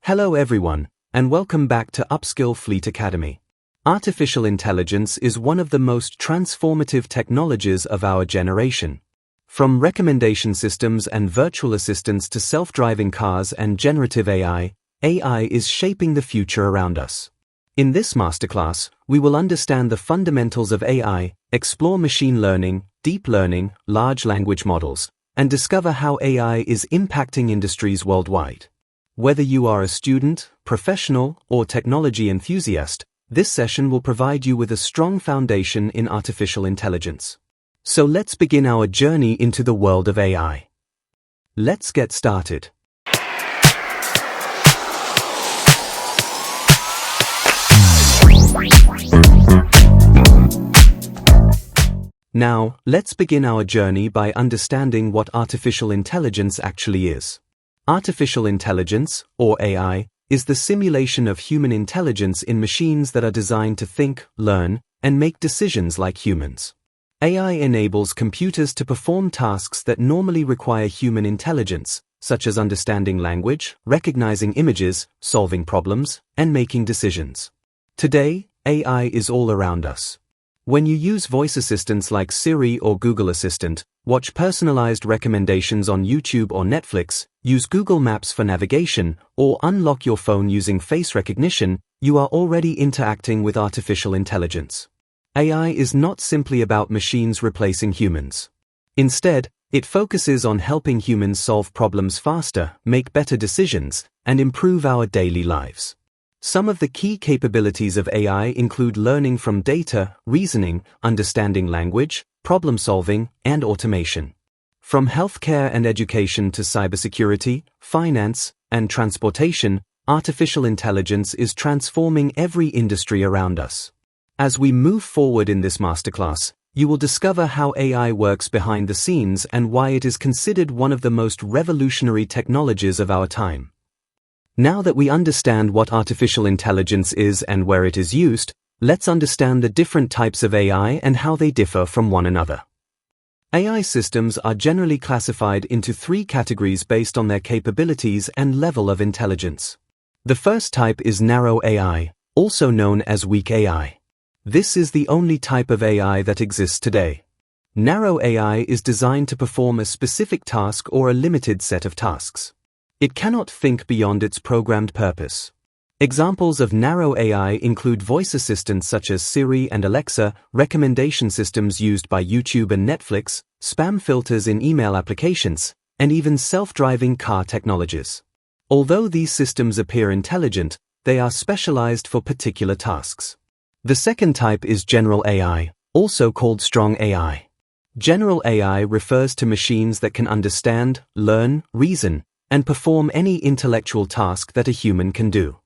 Hello everyone, and welcome back to Upskill Fleet Academy. Artificial intelligence is one of the most transformative technologies of our generation. From recommendation systems and virtual assistants to self-driving cars and generative AI, AI is shaping the future around us. In this masterclass, we will understand the fundamentals of AI, explore machine learning, deep learning, large language models, and discover how AI is impacting industries worldwide. Whether you are a student, professional, or technology enthusiast, this session will provide you with a strong foundation in artificial intelligence. So let's begin our journey into the world of AI. Let's get started. Now, let's begin our journey by understanding what artificial intelligence actually is. Artificial intelligence, or AI, is the simulation of human intelligence in machines that are designed to think, learn, and make decisions like humans. AI enables computers to perform tasks that normally require human intelligence, such as understanding language, recognizing images, solving problems, and making decisions. Today, AI is all around us. When you use voice assistants like Siri or Google Assistant, watch personalized recommendations on YouTube or Netflix, use Google Maps for navigation, or unlock your phone using face recognition, you are already interacting with artificial intelligence. AI is not simply about machines replacing humans. Instead, it focuses on helping humans solve problems faster, make better decisions, and improve our daily lives. Some of the key capabilities of AI include learning from data, reasoning, understanding language, problem solving, and automation. From healthcare and education to cybersecurity, finance, and transportation, artificial intelligence is transforming every industry around us. As we move forward in this masterclass, you will discover how AI works behind the scenes and why it is considered one of the most revolutionary technologies of our time. Now that we understand what artificial intelligence is and where it is used, let's understand the different types of AI and how they differ from one another. AI systems are generally classified into three categories based on their capabilities and level of intelligence. The first type is narrow AI, also known as weak AI. This is the only type of AI that exists today. Narrow AI is designed to perform a specific task or a limited set of tasks. It cannot think beyond its programmed purpose. Examples of narrow AI include voice assistants such as Siri and Alexa, recommendation systems used by YouTube and Netflix, spam filters in email applications, and even self-driving car technologies. Although these systems appear intelligent, they are specialized for particular tasks. The second type is general AI, also called strong AI. General AI refers to machines that can understand, learn, reason, and perform any intellectual task that a human can do.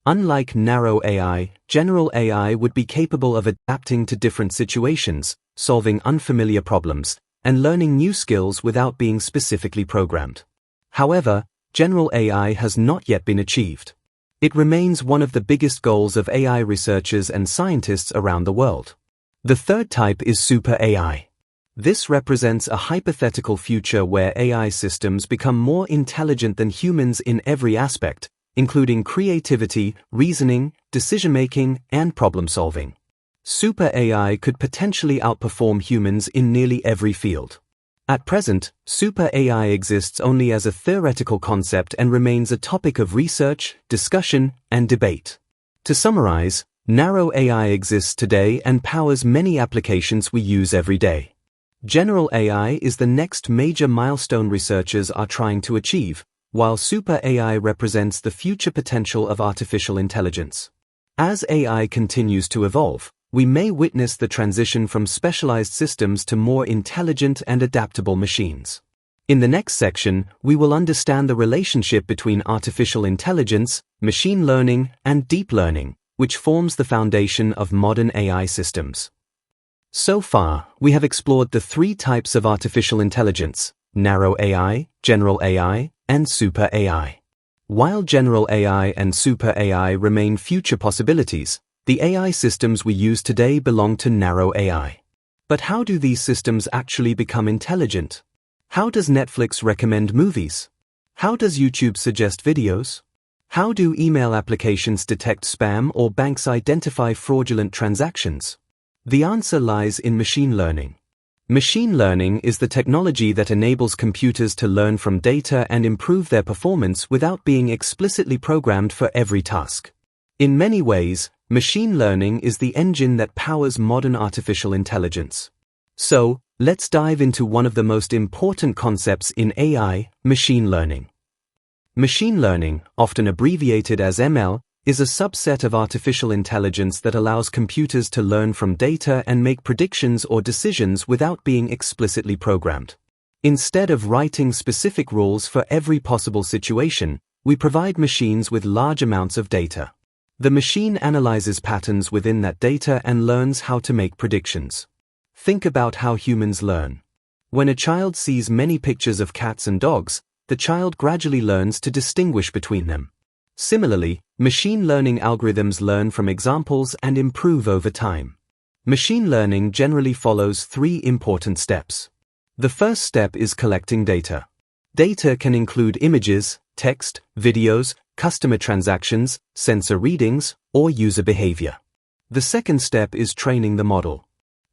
Unlike narrow AI, general AI would be capable of adapting to different situations, solving unfamiliar problems, and learning new skills without being specifically programmed. However, general AI has not yet been achieved. It remains one of the biggest goals of AI researchers and scientists around the world. The third type is super AI. This represents a hypothetical future where AI systems become more intelligent than humans in every aspect, including creativity, reasoning, decision-making, and problem-solving. Super AI could potentially outperform humans in nearly every field. At present, super AI exists only as a theoretical concept and remains a topic of research, discussion, and debate. To summarize, narrow AI exists today and powers many applications we use every day. General AI is the next major milestone researchers are trying to achieve, while super AI represents the future potential of artificial intelligence. As AI continues to evolve, we may witness the transition from specialized systems to more intelligent and adaptable machines. In the next section, we will understand the relationship between artificial intelligence, machine learning, and deep learning, which forms the foundation of modern AI systems. So far, we have explored the three types of artificial intelligence: narrow AI, general AI, and super AI. While general AI and super AI remain future possibilities, the AI systems we use today belong to narrow AI. But how do these systems actually become intelligent? How does Netflix recommend movies? How does YouTube suggest videos? How do email applications detect spam or banks identify fraudulent transactions? The answer lies in machine learning. Machine learning is the technology that enables computers to learn from data and improve their performance without being explicitly programmed for every task. In many ways, machine learning is the engine that powers modern artificial intelligence. So, let's dive into one of the most important concepts in AI, machine learning. Machine learning, often abbreviated as ML, is a subset of artificial intelligence that allows computers to learn from data and make predictions or decisions without being explicitly programmed. Instead of writing specific rules for every possible situation, we provide machines with large amounts of data. The machine analyzes patterns within that data and learns how to make predictions. Think about how humans learn. When a child sees many pictures of cats and dogs, the child gradually learns to distinguish between them. Similarly, machine learning algorithms learn from examples and improve over time. Machine learning generally follows three important steps. The first step is collecting data. Data can include images, text, videos, customer transactions, sensor readings, or user behavior. The second step is training the model.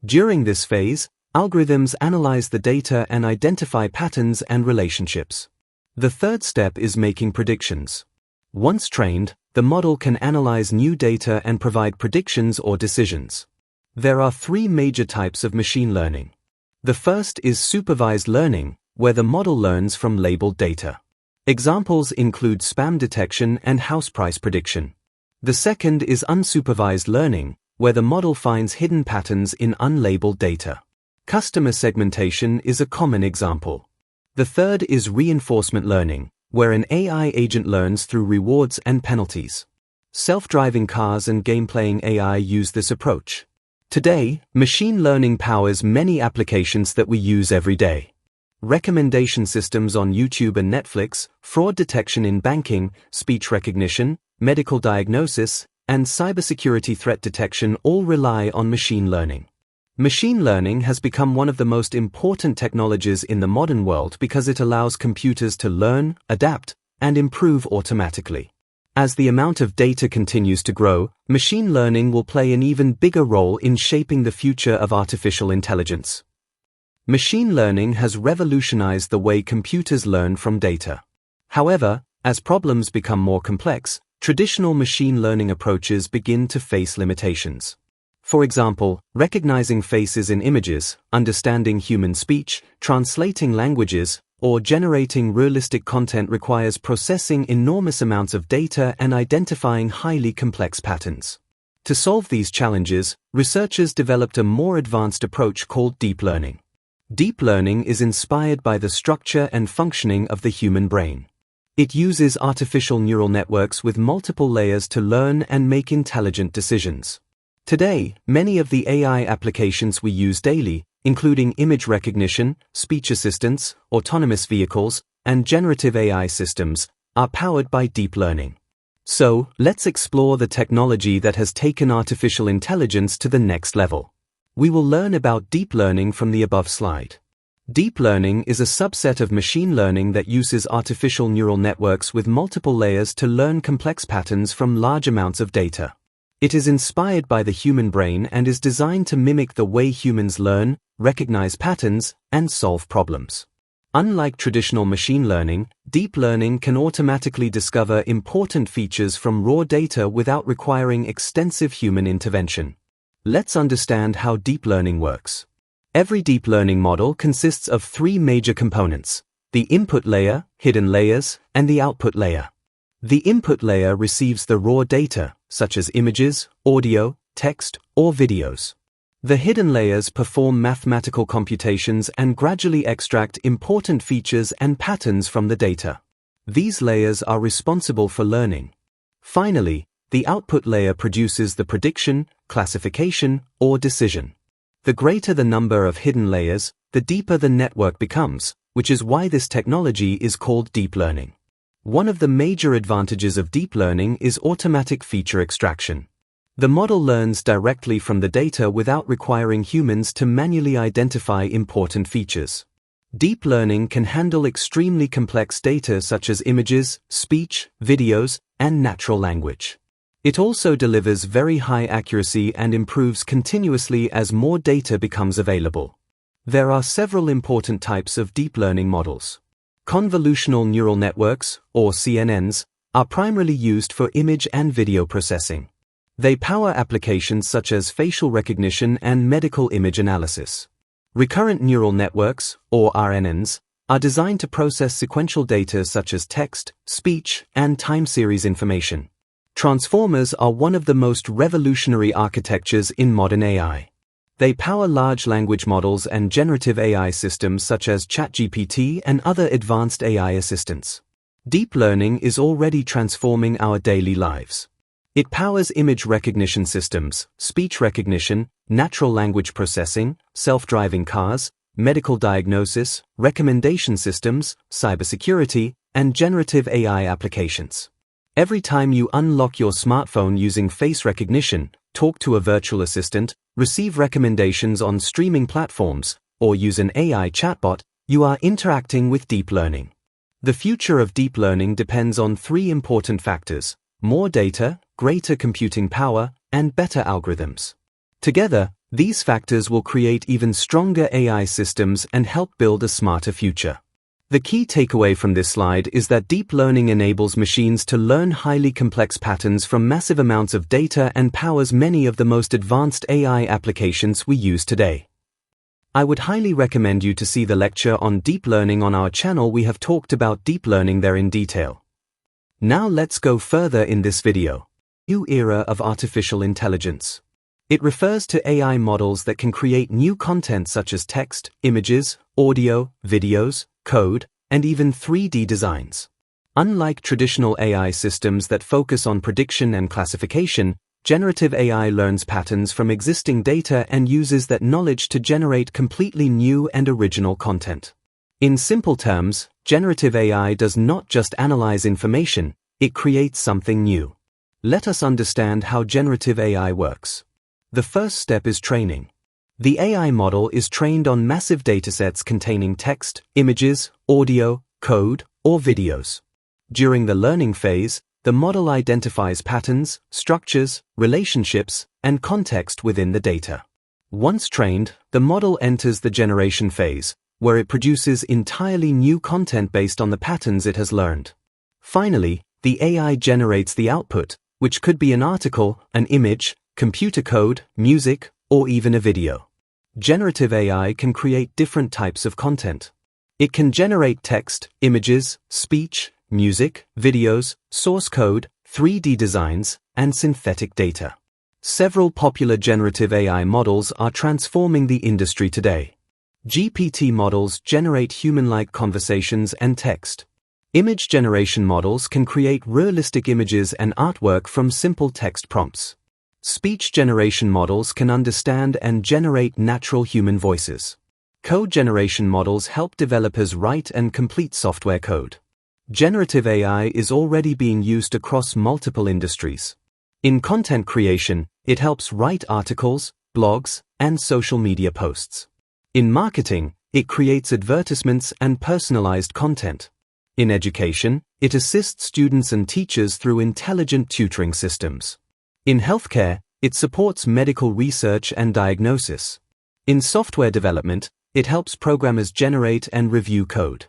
During this phase, algorithms analyze the data and identify patterns and relationships. The third step is making predictions. Once trained, the model can analyze new data and provide predictions or decisions. There are three major types of machine learning. The first is supervised learning, where the model learns from labeled data. Examples include spam detection and house price prediction. The second is unsupervised learning, where the model finds hidden patterns in unlabeled data. Customer segmentation is a common example. The third is reinforcement learning, where an AI agent learns through rewards and penalties. Self-driving cars and game-playing AI use this approach. Today, machine learning powers many applications that we use every day. Recommendation systems on YouTube and Netflix, fraud detection in banking, speech recognition, medical diagnosis, and cybersecurity threat detection all rely on machine learning. Machine learning has become one of the most important technologies in the modern world because it allows computers to learn, adapt, and improve automatically. As the amount of data continues to grow, machine learning will play an even bigger role in shaping the future of artificial intelligence. Machine learning has revolutionized the way computers learn from data. However, as problems become more complex, traditional machine learning approaches begin to face limitations. For example, recognizing faces in images, understanding human speech, translating languages, or generating realistic content requires processing enormous amounts of data and identifying highly complex patterns. To solve these challenges, researchers developed a more advanced approach called deep learning. Deep learning is inspired by the structure and functioning of the human brain. It uses artificial neural networks with multiple layers to learn and make intelligent decisions. Today, many of the AI applications we use daily, including image recognition, speech assistants, autonomous vehicles, and generative AI systems, are powered by deep learning. So, let's explore the technology that has taken artificial intelligence to the next level. We will learn about deep learning from the above slide. Deep learning is a subset of machine learning that uses artificial neural networks with multiple layers to learn complex patterns from large amounts of data. It is inspired by the human brain and is designed to mimic the way humans learn, recognize patterns, and solve problems. Unlike traditional machine learning, deep learning can automatically discover important features from raw data without requiring extensive human intervention. Let's understand how deep learning works. Every deep learning model consists of three major components: the input layer, hidden layers, and the output layer. The input layer receives the raw data, such as images, audio, text, or videos. The hidden layers perform mathematical computations and gradually extract important features and patterns from the data. These layers are responsible for learning. Finally, the output layer produces the prediction, classification, or decision. The greater the number of hidden layers, the deeper the network becomes, which is why this technology is called deep learning. One of the major advantages of deep learning is automatic feature extraction. The model learns directly from the data without requiring humans to manually identify important features. Deep learning can handle extremely complex data such as images, speech, videos, and natural language. It also delivers very high accuracy and improves continuously as more data becomes available. There are several important types of deep learning models. Convolutional neural networks, or CNNs, are primarily used for image and video processing. They power applications such as facial recognition and medical image analysis. Recurrent neural networks, or RNNs, are designed to process sequential data such as text, speech, and time series information. Transformers are one of the most revolutionary architectures in modern AI. They power large language models and generative AI systems such as ChatGPT and other advanced AI assistants. Deep learning is already transforming our daily lives. It powers image recognition systems, speech recognition, natural language processing, self-driving cars, medical diagnosis, recommendation systems, cybersecurity, and generative AI applications. Every time you unlock your smartphone using face recognition, talk to a virtual assistant, receive recommendations on streaming platforms, or use an AI chatbot, you are interacting with deep learning. The future of deep learning depends on three important factors: more data, greater computing power, and better algorithms. Together, these factors will create even stronger AI systems and help build a smarter future. The key takeaway from this slide is that deep learning enables machines to learn highly complex patterns from massive amounts of data and powers many of the most advanced AI applications we use today. I would highly recommend you to see the lecture on deep learning on our channel. We have talked about deep learning there in detail. Now let's go further in this video. New era of artificial intelligence. It refers to AI models that can create new content such as text, images, audio, videos, code, and even 3D designs. Unlike traditional AI systems that focus on prediction and classification, generative AI learns patterns from existing data and uses that knowledge to generate completely new and original content. In simple terms, generative AI does not just analyze information, it creates something new. Let us understand how generative AI works. The first step is training. The AI model is trained on massive datasets containing text, images, audio, code, or videos. During the learning phase, the model identifies patterns, structures, relationships, and context within the data. Once trained, the model enters the generation phase, where it produces entirely new content based on the patterns it has learned. Finally, the AI generates the output, which could be an article, an image, computer code, music, or even a video. Generative AI can create different types of content. It can generate text, images, speech, music, videos, source code, 3D designs, and synthetic data. Several popular generative AI models are transforming the industry today. GPT models generate human-like conversations and text. Image generation models can create realistic images and artwork from simple text prompts. Speech generation models can understand and generate natural human voices. Code generation models help developers write and complete software code. Generative AI is already being used across multiple industries. In content creation, it helps write articles, blogs, and social media posts. In marketing, it creates advertisements and personalized content. In education, it assists students and teachers through intelligent tutoring systems. In healthcare, it supports medical research and diagnosis. In software development, it helps programmers generate and review code.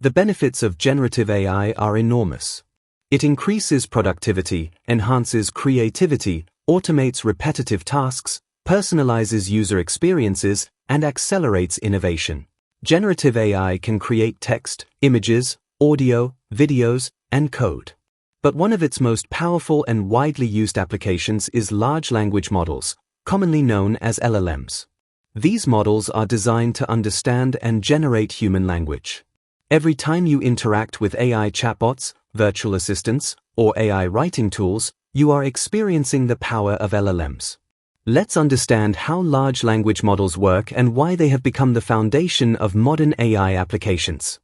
The benefits of generative AI are enormous. It increases productivity, enhances creativity, automates repetitive tasks, personalizes user experiences, and accelerates innovation. Generative AI can create text, images, audio, videos, and code. But one of its most powerful and widely used applications is large language models, commonly known as LLMs. These models are designed to understand and generate human language. Every time you interact with AI chatbots, virtual assistants, or AI writing tools, you are experiencing the power of LLMs. Let's understand how large language models work and why they have become the foundation of modern AI applications.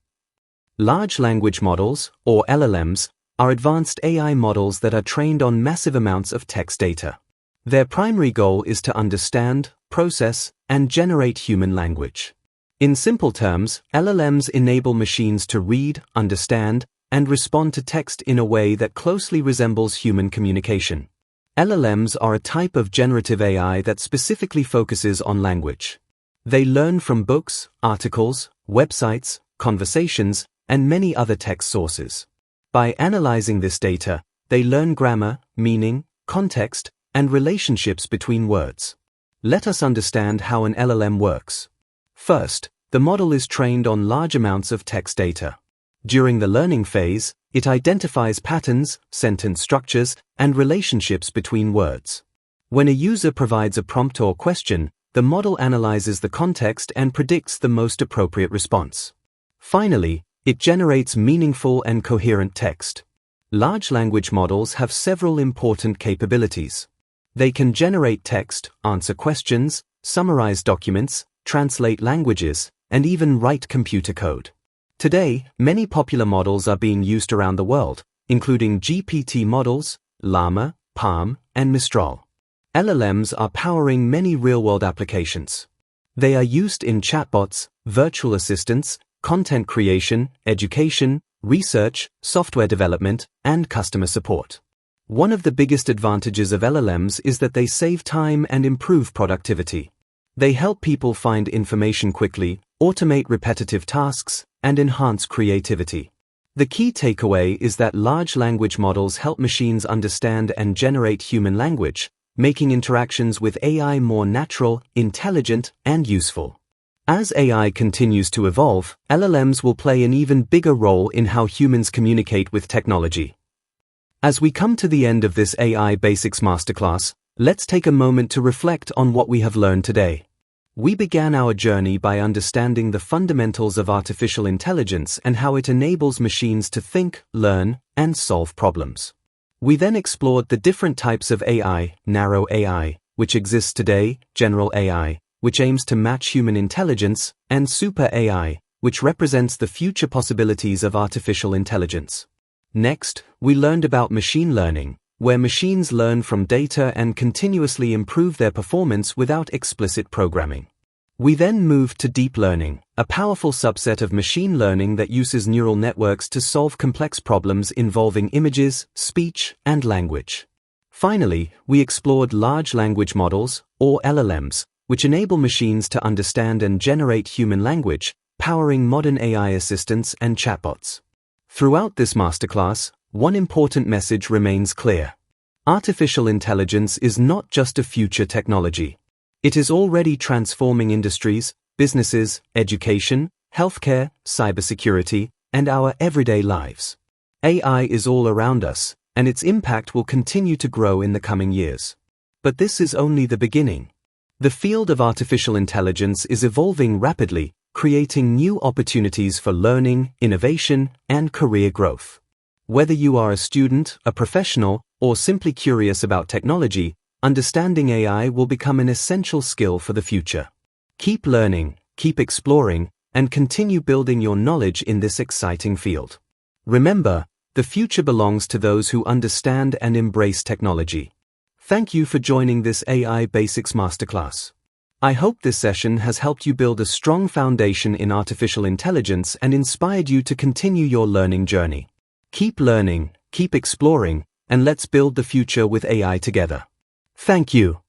Large language models, or LLMs, are advanced AI models that are trained on massive amounts of text data. Their primary goal is to understand, process, and generate human language. In simple terms, LLMs enable machines to read, understand, and respond to text in a way that closely resembles human communication. LLMs are a type of generative AI that specifically focuses on language. They learn from books, articles, websites, conversations, and many other text sources. By analyzing this data, they learn grammar, meaning, context, and relationships between words. Let us understand how an LLM works. First, the model is trained on large amounts of text data. During the learning phase, it identifies patterns, sentence structures, and relationships between words. When a user provides a prompt or question, the model analyzes the context and predicts the most appropriate response. Finally, it generates meaningful and coherent text. Large language models have several important capabilities. They can generate text, answer questions, summarize documents, translate languages, and even write computer code. Today, many popular models are being used around the world, including GPT models, Llama, Palm, and Mistral. LLMs are powering many real-world applications. They are used in chatbots, virtual assistants, content creation, education, research, software development, and customer support. One of the biggest advantages of LLMs is that they save time and improve productivity. They help people find information quickly, automate repetitive tasks, and enhance creativity. The key takeaway is that large language models help machines understand and generate human language, making interactions with AI more natural, intelligent, and useful. As AI continues to evolve, LLMs will play an even bigger role in how humans communicate with technology. As we come to the end of this AI Basics Masterclass, let's take a moment to reflect on what we have learned today. We began our journey by understanding the fundamentals of artificial intelligence and how it enables machines to think, learn, and solve problems. We then explored the different types of AI, narrow AI, which exists today, general AI, which aims to match human intelligence, and super AI, which represents the future possibilities of artificial intelligence. Next, we learned about machine learning, where machines learn from data and continuously improve their performance without explicit programming. We then moved to deep learning, a powerful subset of machine learning that uses neural networks to solve complex problems involving images, speech, and language. Finally, we explored large language models, or LLMs, which enable machines to understand and generate human language, powering modern AI assistants and chatbots. Throughout this masterclass, one important message remains clear. Artificial intelligence is not just a future technology. It is already transforming industries, businesses, education, healthcare, cybersecurity, and our everyday lives. AI is all around us, and its impact will continue to grow in the coming years. But this is only the beginning. The field of artificial intelligence is evolving rapidly, creating new opportunities for learning, innovation, and career growth. Whether you are a student, a professional, or simply curious about technology, understanding AI will become an essential skill for the future. Keep learning, keep exploring, and continue building your knowledge in this exciting field. Remember, the future belongs to those who understand and embrace technology. Thank you for joining this AI Basics Masterclass. I hope this session has helped you build a strong foundation in artificial intelligence and inspired you to continue your learning journey. Keep learning, keep exploring, and let's build the future with AI together. Thank you.